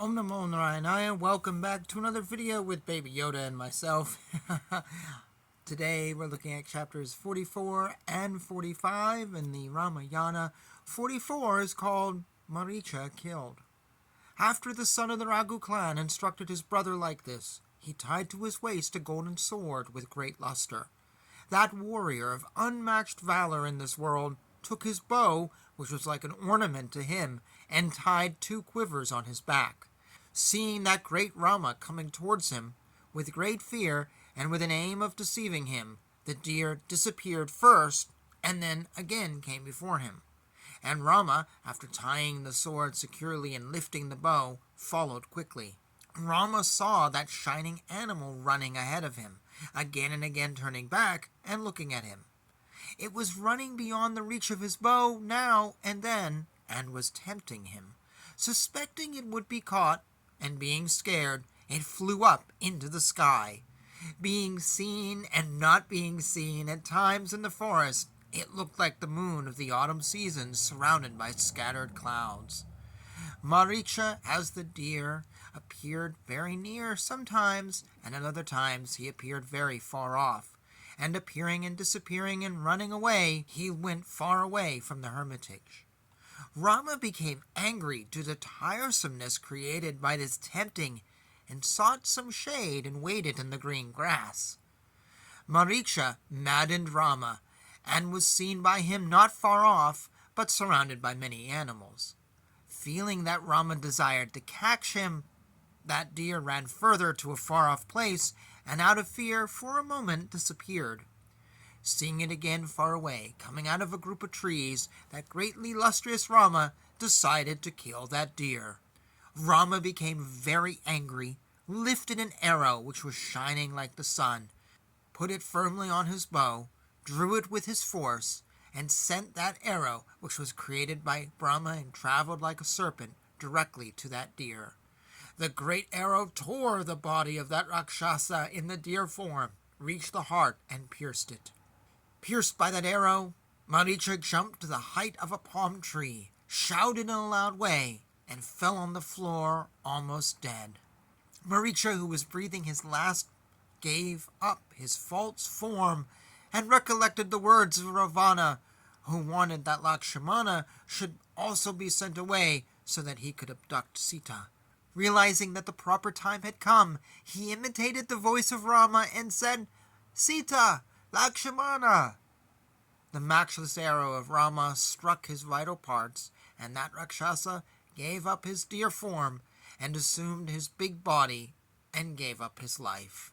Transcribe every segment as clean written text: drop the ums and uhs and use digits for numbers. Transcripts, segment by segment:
Om Namo Narayana, welcome back to another video with Baby Yoda and myself. Today we're looking at chapters 44 and 45 in the Ramayana. 44 is called Mareecha Killed. After the son of the Raghu clan instructed his brother like this, he tied to his waist a golden sword with great luster. That warrior of unmatched valor in this world took his bow, which was like an ornament to him, and tied 2 quivers on his back. Seeing that great Rama coming towards him, with great fear and with an aim of deceiving him, the deer disappeared first and then again came before him. And Rama, after tying the sword securely and lifting the bow, followed quickly. Rama saw that shining animal running ahead of him, again and again turning back and looking at him. It was running beyond the reach of his bow now and then, and was tempting him. Suspecting it would be caught, and being scared, it flew up into the sky. Being seen and not being seen at times in the forest, it looked like the moon of the autumn season surrounded by scattered clouds. Mareecha, as the deer, appeared very near sometimes, and at other times he appeared very far off. And appearing and disappearing and running away, he went far away from the hermitage. Rama became angry to the tiresomeness created by this tempting, and sought some shade and waited in the green grass. Mareecha maddened Rama, and was seen by him not far off, but surrounded by many animals. Feeling that Rama desired to catch him, that deer ran further to a far-off place, and out of fear for a moment disappeared. Seeing it again far away, coming out of a group of trees, that greatly lustrous Rama decided to kill that deer. Rama became very angry, lifted an arrow which was shining like the sun, put it firmly on his bow, drew it with his force, and sent that arrow, which was created by Brahma and traveled like a serpent, directly to that deer. The great arrow tore the body of that Rakshasa in the deer form, reached the heart, and pierced it. Pierced by that arrow, Mareecha jumped to the height of a palm tree, shouted in a loud way, and fell on the floor almost dead. Mareecha, who was breathing his last, gave up his false form and recollected the words of Ravana, who wanted that Lakshmana should also be sent away so that he could abduct Sita. Realizing that the proper time had come, he imitated the voice of Rama and said, "Sita! Lakshmana!" The matchless arrow of Rama struck his vital parts, and that Rakshasa gave up his deer form and assumed his big body and gave up his life.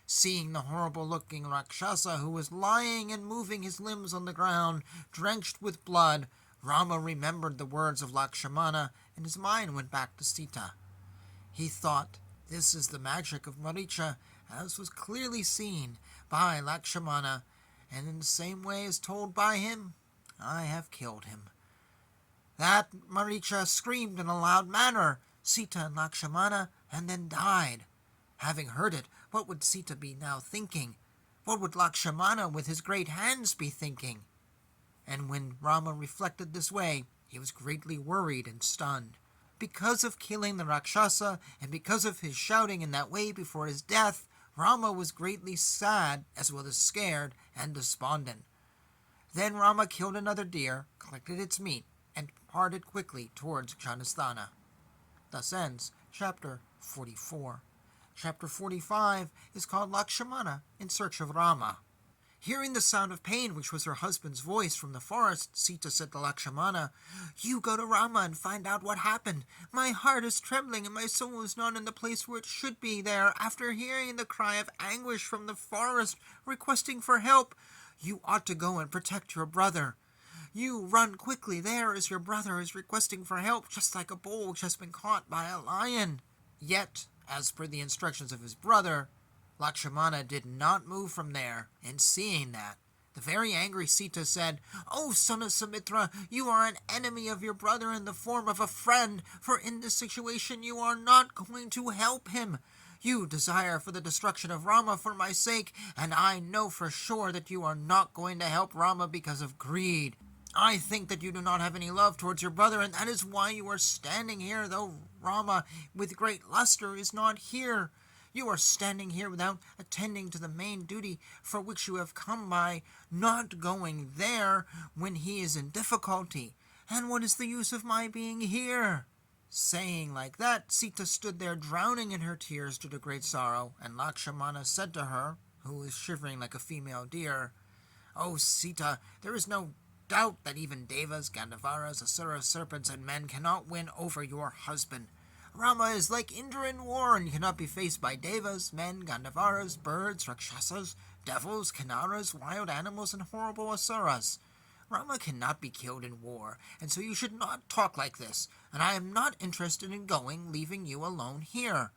Seeing the horrible-looking Rakshasa, who was lying and moving his limbs on the ground, drenched with blood, Rama remembered the words of Lakshmana, and his mind went back to Sita. He thought, "This is the magic of Mareecha, as was clearly seen by Lakshmana, and in the same way as told by him, I have killed him." That Mareecha screamed in a loud manner, "Sita and Lakshmana," and then died. Having heard it, what would Sita be now thinking? What would Lakshmana with his great hands be thinking? And when Rama reflected this way, he was greatly worried and stunned. Because of killing the Rakshasa, and because of his shouting in that way before his death, Rama was greatly sad, as well as scared and despondent. Then Rama killed another deer, collected its meat, and departed quickly towards Janasthana. Thus ends chapter 44. Chapter 45 is called Lakshmana in Search of Rama. Hearing the sound of pain, which was her husband's voice from the forest, Sita said to Lakshmana, "You go to Rama and find out what happened. My heart is trembling and my soul is not in the place where it should be there. After hearing the cry of anguish from the forest requesting for help, you ought to go and protect your brother. You run quickly there as your brother is requesting for help, just like a bull which has been caught by a lion." Yet, as per the instructions of his brother, Lakshmana did not move from there, and seeing that, the very angry Sita said, "O son of Sumitra, you are an enemy of your brother in the form of a friend, for in this situation you are not going to help him. You desire for the destruction of Rama for my sake, and I know for sure that you are not going to help Rama because of greed. I think that you do not have any love towards your brother, and that is why you are standing here, though Rama, with great luster, is not here. You are standing here without attending to the main duty for which you have come by not going there when he is in difficulty. And what is the use of my being here?" Saying like that, Sita stood there drowning in her tears due to great sorrow, and Lakshmana said to her, who was shivering like a female deer, "O Sita, there is no doubt that even Devas, Gandhavaras, Asuras, serpents, and men cannot win over your husband. Rama is like Indra in war and cannot be faced by Devas, men, Gandhavaras, birds, Rakshasas, devils, Kinnaras, wild animals, and horrible Asuras. Rama cannot be killed in war, and so you should not talk like this, and I am not interested in going, leaving you alone here.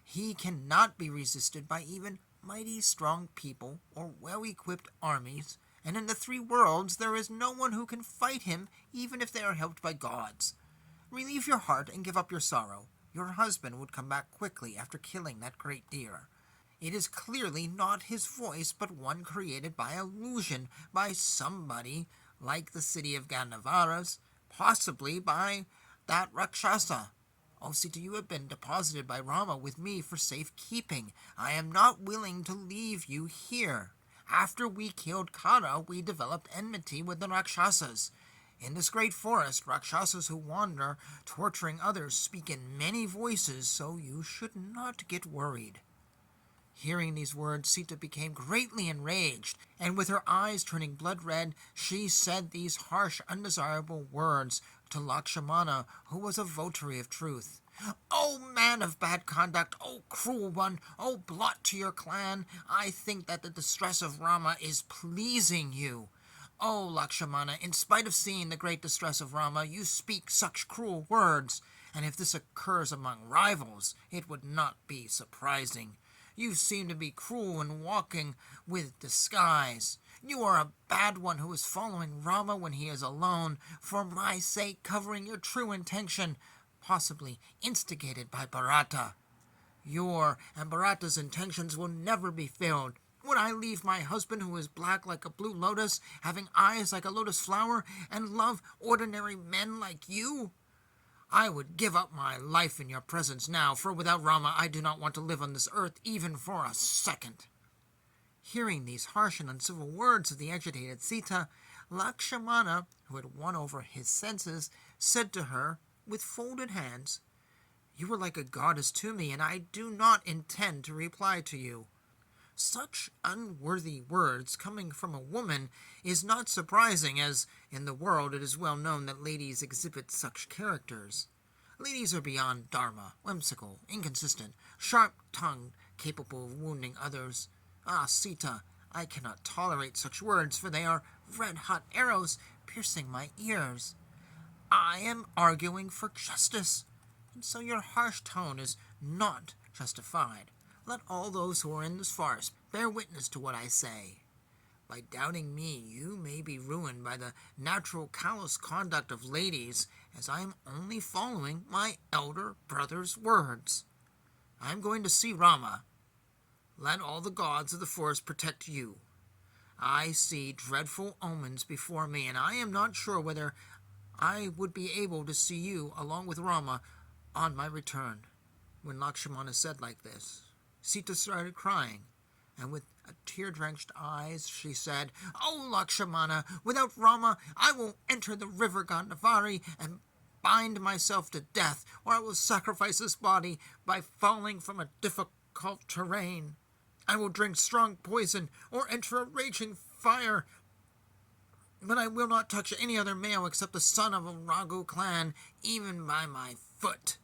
He cannot be resisted by even mighty strong people or well-equipped armies, and in the three worlds there is no one who can fight him, even if they are helped by gods. Relieve your heart and give up your sorrow. Your husband would come back quickly after killing that great deer. It is clearly not his voice, but one created by illusion, by somebody like the city of Gandhavaras, possibly by that Rakshasa. O Sita, you have been deposited by Rama with me for safekeeping. I am not willing to leave you here. After we killed Kara, we developed enmity with the Rakshasas. In this great forest, Rakshasas who wander, torturing others, speak in many voices, so you should not get worried." Hearing these words, Sita became greatly enraged, and with her eyes turning blood red, she said these harsh, undesirable words to Lakshmana, who was a votary of truth. "O man of bad conduct, O cruel one, O blot to your clan, I think that the distress of Rama is pleasing you. O Lakshmana, in spite of seeing the great distress of Rama, you speak such cruel words, and if this occurs among rivals, it would not be surprising. You seem to be cruel and walking with disguise. You are a bad one who is following Rama when he is alone, for my sake covering your true intention, possibly instigated by Bharata. Your and Bharata's intentions will never be filled. Would I leave my husband who is black like a blue lotus, having eyes like a lotus flower, and love ordinary men like you? I would give up my life in your presence now, for without Rama I do not want to live on this earth even for a second." Hearing these harsh and uncivil words of the agitated Sita, Lakshmana, who had won over his senses, said to her, with folded hands, "You are like a goddess to me, and I do not intend to reply to you." Such unworthy words coming from a woman is not surprising, as in the world it is well known that ladies exhibit such characters. Ladies are beyond dharma, whimsical, inconsistent, sharp-tongued, capable of wounding others. Ah, Sita, I cannot tolerate such words, for they are red-hot arrows piercing my ears. I am arguing for justice, and so your harsh tone is not justified. Let all those who are in this forest bear witness to what I say. By doubting me, you may be ruined by the natural callous conduct of ladies, as I am only following my elder brother's words. I am going to see Rama. Let all the gods of the forest protect you. I see dreadful omens before me, and I am not sure whether I would be able to see you along with Rama on my return." When Lakshmana said like this, Sita started crying, and with tear-drenched eyes she said, "O Lakshmana, without Rama I will enter the river Gandhavari and bind myself to death, or I will sacrifice this body by falling from a difficult terrain. I will drink strong poison or enter a raging fire, but I will not touch any other male except the son of a Raghu clan, even by my foot."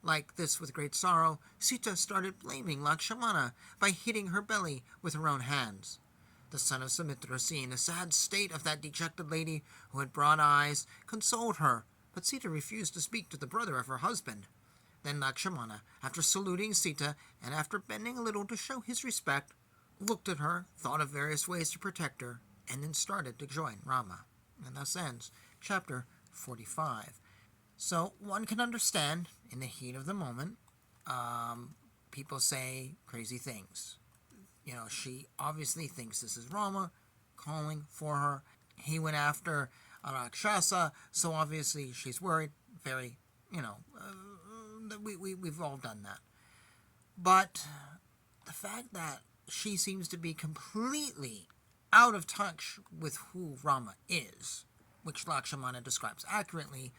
Like this, with great sorrow, Sita started blaming Lakshmana by hitting her belly with her own hands. The son of Sumitra, seeing the sad state of that dejected lady who had broad eyes, consoled her, but Sita refused to speak to the brother of her husband. Then Lakshmana, after saluting Sita, and after bending a little to show his respect, looked at her, thought of various ways to protect her, and then started to join Rama. And thus ends chapter 45. So one can understand, in the heat of the moment, people say crazy things. You know, she obviously thinks this is Rama calling for her. He went after a Rakshasa, so obviously she's worried. Very, we've all done that. But the fact that she seems to be completely out of touch with who Rama is, which Lakshmana describes accurately,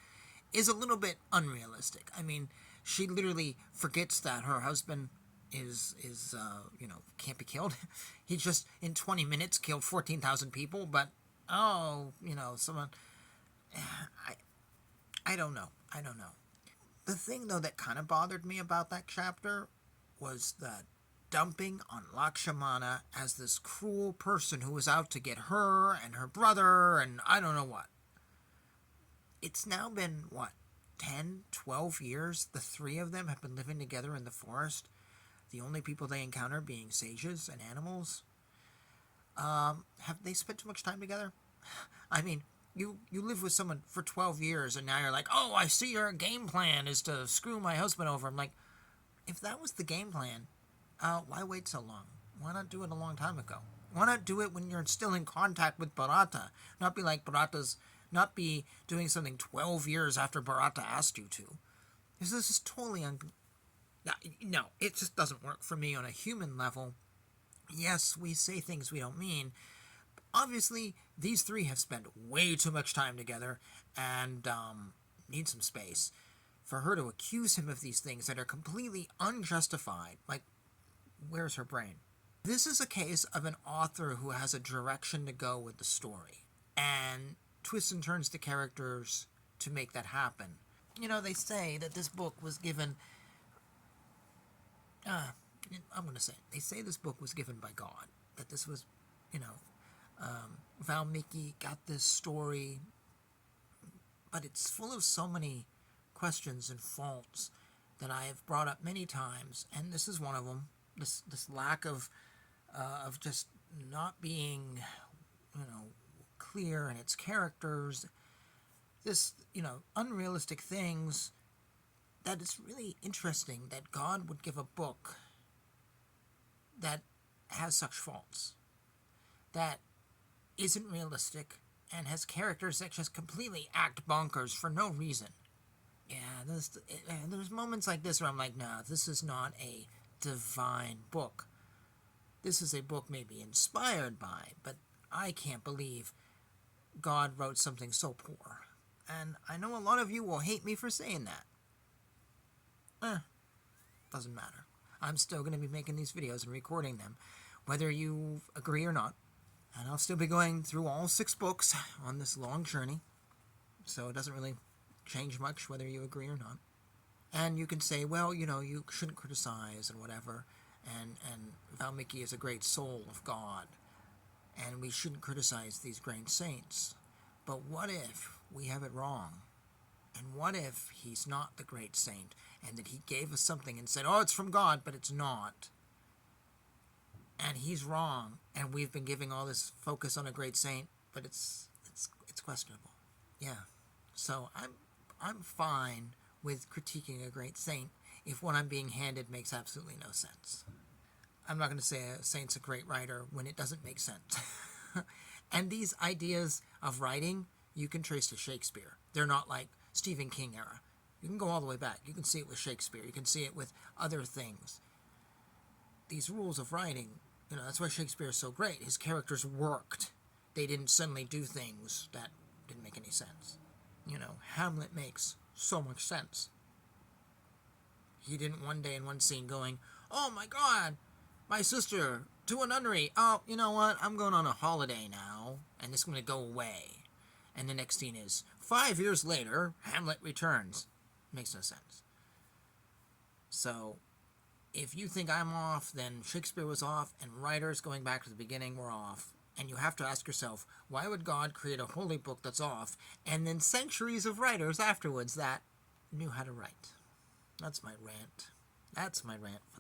is a little bit unrealistic. I mean, she literally forgets that her husband is can't be killed. He just, in 20 minutes, killed 14,000 people, but, someone... I don't know. The thing, though, that kind of bothered me about that chapter was the dumping on Lakshmana as this cruel person who was out to get her and her brother and I don't know what. It's now been, 10, 12 years? The three of them have been living together in the forest. The only people they encounter being sages and animals. Have they spent too much time together? I mean, you live with someone for 12 years and now you're like, oh, I see your game plan is to screw my husband over. I'm like, if that was the game plan, why wait so long? Why not do it a long time ago? Why not do it when you're still in contact with Bharata? Not be doing something 12 years after Bharata asked you to. Because this is totally no, it just doesn't work for me on a human level. Yes, we say things we don't mean. Obviously, these three have spent way too much time together and need some space. For her to accuse him of these things that are completely unjustified, like, where's her brain? This is a case of an author who has a direction to go with the story and twists and turns the characters to make that happen. They say that this book was given... they say this book was given by God. That this was, Valmiki got this story. But it's full of so many questions and faults that I have brought up many times. And this is one of them. This lack of just not being, clear in its characters. This, unrealistic things. That it's really interesting that God would give a book that has such faults, that isn't realistic, and has characters that just completely act bonkers for no reason. Yeah, there's moments like this where I'm like, nah, this is not a divine book. This is a book maybe inspired by, but I can't believe God wrote something so poor. And I know a lot of you will hate me for saying that. Doesn't matter. I'm still going to be making these videos and recording them, whether you agree or not. And I'll still be going through all 6 books on this long journey. So it doesn't really change much whether you agree or not. And you can say, well, you shouldn't criticize and whatever. And Valmiki is a great soul of God. And we shouldn't criticize these great saints. But what if we have it wrong? And what if he's not the great saint, and that he gave us something and said, oh, it's from God, but it's not. And he's wrong, and we've been giving all this focus on a great saint, but it's questionable. Yeah. So I'm fine with critiquing a great saint if what I'm being handed makes absolutely no sense. I'm not going to say a saint's a great writer when it doesn't make sense. And these ideas of writing, you can trace to Shakespeare. They're not like Stephen King era. You can go all the way back. You can see it with Shakespeare. You can see it with other things. These rules of writing, that's why Shakespeare is so great. His characters worked. They didn't suddenly do things that didn't make any sense. Hamlet makes so much sense. He didn't one day in one scene going, oh my God, my sister to a nunnery. Oh, you know what? I'm going on a holiday now, and it's going to go away. And the next scene is, 5 years later, Hamlet returns. Makes no sense. So, if you think I'm off, then Shakespeare was off, and writers going back to the beginning were off. And you have to ask yourself, why would God create a holy book that's off, and then centuries of writers afterwards that knew how to write? That's my rant. That's my rant for the